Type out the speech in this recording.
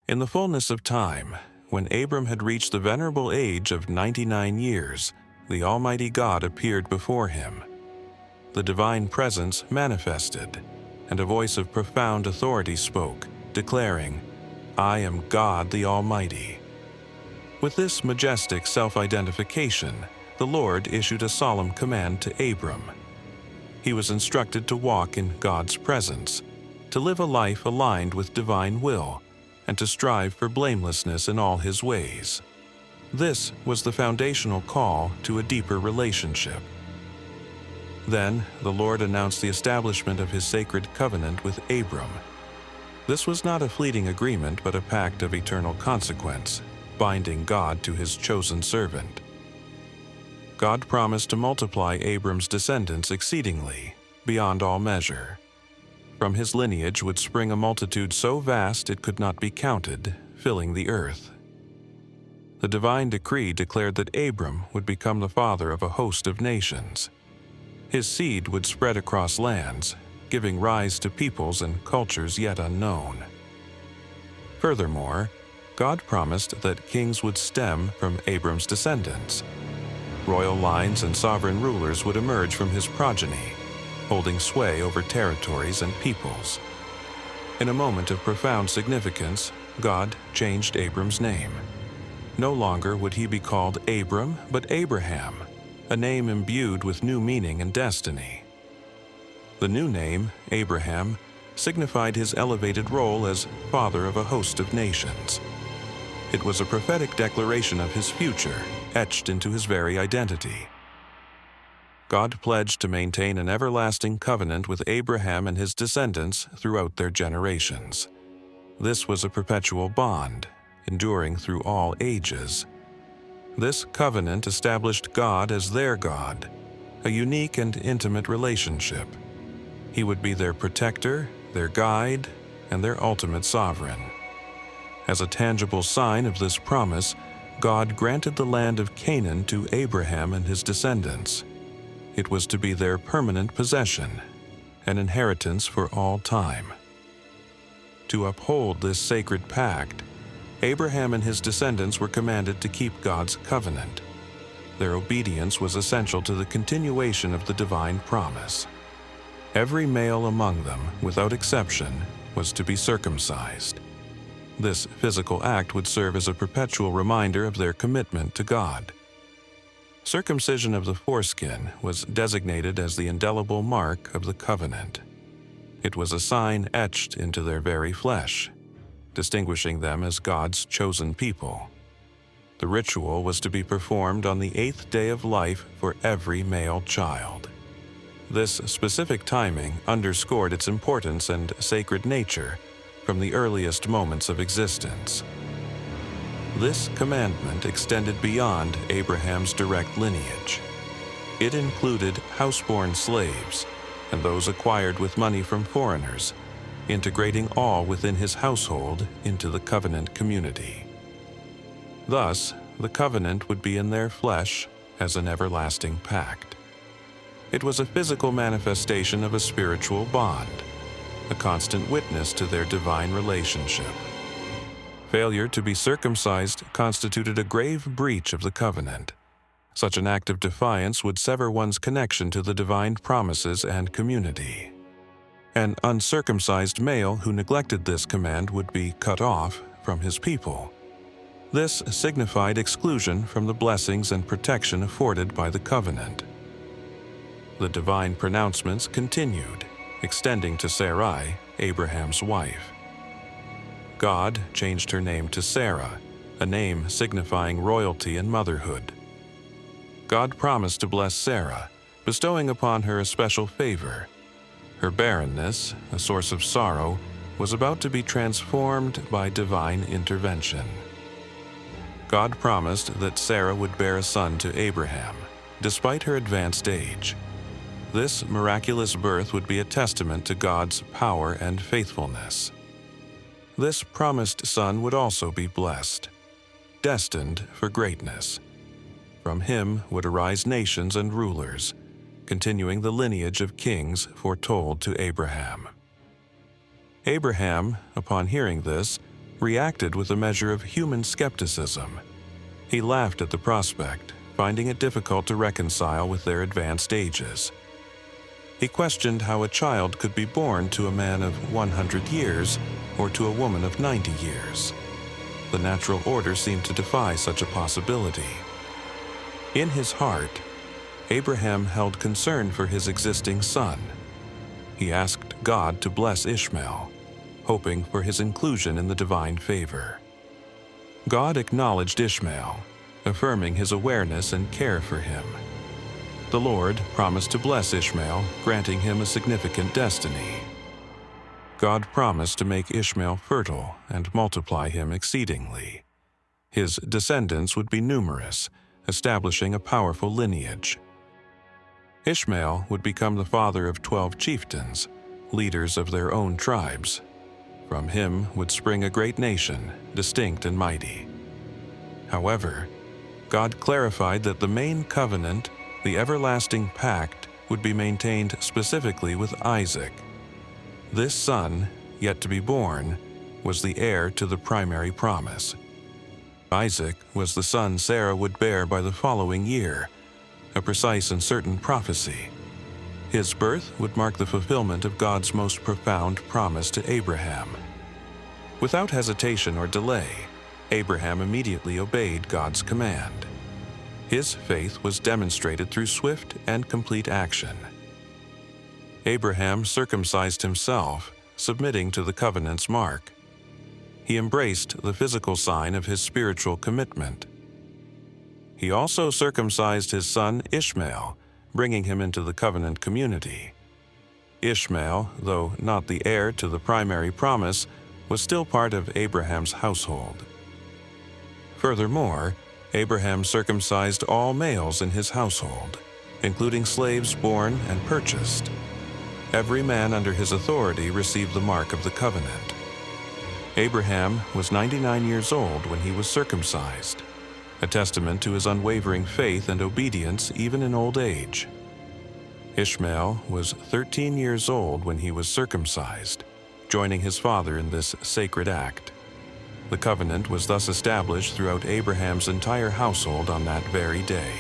In the fullness of time, when Abram had reached the venerable age of 99 years, the Almighty God appeared before him. The divine presence manifested, and a voice of profound authority spoke, declaring, "I am God the Almighty." With this majestic self-identification, the Lord issued a solemn command to Abram. He was instructed to walk in God's presence, to live a life aligned with divine will, and to strive for blamelessness in all his ways. This was the foundational call to a deeper relationship. Then the Lord announced the establishment of his sacred covenant with Abram. This was not a fleeting agreement, but a pact of eternal consequence, binding God to his chosen servant. God promised to multiply Abram's descendants exceedingly, beyond all measure. From his lineage would spring a multitude so vast it could not be counted, filling the earth. The divine decree declared that Abram would become the father of a host of nations. His seed would spread across lands, giving rise to peoples and cultures yet unknown. Furthermore, God promised that kings would stem from Abram's descendants. Royal lines and sovereign rulers would emerge from his progeny, holding sway over territories and peoples. In a moment of profound significance, God changed Abram's name. No longer would he be called Abram, but Abraham, a name imbued with new meaning and destiny. The new name, Abraham, signified his elevated role as father of a host of nations. It was a prophetic declaration of his future, etched into his very identity. God pledged to maintain an everlasting covenant with Abraham and his descendants throughout their generations. This was a perpetual bond, enduring through all ages. This covenant established God as their God, a unique and intimate relationship. He would be their protector, their guide, and their ultimate sovereign. As a tangible sign of this promise, God granted the land of Canaan to Abraham and his descendants. It was to be their permanent possession, an inheritance for all time. To uphold this sacred pact, Abraham and his descendants were commanded to keep God's covenant. Their obedience was essential to the continuation of the divine promise. Every male among them, without exception, was to be circumcised. This physical act would serve as a perpetual reminder of their commitment to God. Circumcision of the foreskin was designated as the indelible mark of the covenant. It was a sign etched into their very flesh, distinguishing them as God's chosen people. The ritual was to be performed on the 8th day of life for every male child. This specific timing underscored its importance and sacred nature from the earliest moments of existence. This commandment extended beyond Abraham's direct lineage. It included houseborn slaves and those acquired with money from foreigners, integrating all within his household into the covenant community. Thus, the covenant would be in their flesh as an everlasting pact. It was a physical manifestation of a spiritual bond, a constant witness to their divine relationship. Failure to be circumcised constituted a grave breach of the covenant. Such an act of defiance would sever one's connection to the divine promises and community. An uncircumcised male who neglected this command would be cut off from his people. This signified exclusion from the blessings and protection afforded by the covenant. The divine pronouncements continued, extending to Sarai, Abraham's wife. God changed her name to Sarah, a name signifying royalty and motherhood. God promised to bless Sarah, bestowing upon her a special favor. Her barrenness, a source of sorrow, was about to be transformed by divine intervention. God promised that Sarah would bear a son to Abraham, despite her advanced age. This miraculous birth would be a testament to God's power and faithfulness. This promised son would also be blessed, destined for greatness. From him would arise nations and rulers, continuing the lineage of kings foretold to Abraham. Abraham, upon hearing this, reacted with a measure of human skepticism. He laughed at the prospect, finding it difficult to reconcile with their advanced ages. He questioned how a child could be born to a man of 100 years or to a woman of 90 years. The natural order seemed to defy such a possibility. In his heart, Abraham held concern for his existing son. He asked God to bless Ishmael, hoping for his inclusion in the divine favor. God acknowledged Ishmael, affirming his awareness and care for him. The Lord promised to bless Ishmael, granting him a significant destiny. God promised to make Ishmael fertile and multiply him exceedingly. His descendants would be numerous, establishing a powerful lineage. Ishmael would become the father of 12 chieftains, leaders of their own tribes. From him would spring a great nation, distinct and mighty. However, God clarified that the main covenant, the everlasting pact, would be maintained specifically with Isaac. This son, yet to be born, was the heir to the primary promise. Isaac was the son Sarah would bear by the following year, a precise and certain prophecy. His birth would mark the fulfillment of God's most profound promise to Abraham. Without hesitation or delay, Abraham immediately obeyed God's command. His faith was demonstrated through swift and complete action. Abraham circumcised himself, submitting to the covenant's mark. He embraced the physical sign of his spiritual commitment. He also circumcised his son Ishmael, bringing him into the covenant community. Ishmael, though not the heir to the primary promise, was still part of Abraham's household. Furthermore, Abraham circumcised all males in his household, including slaves born and purchased. Every man under his authority received the mark of the covenant. Abraham was 99 years old when he was circumcised, a testament to his unwavering faith and obedience even in old age. Ishmael was 13 years old when he was circumcised, joining his father in this sacred act. The covenant was thus established throughout Abraham's entire household on that very day.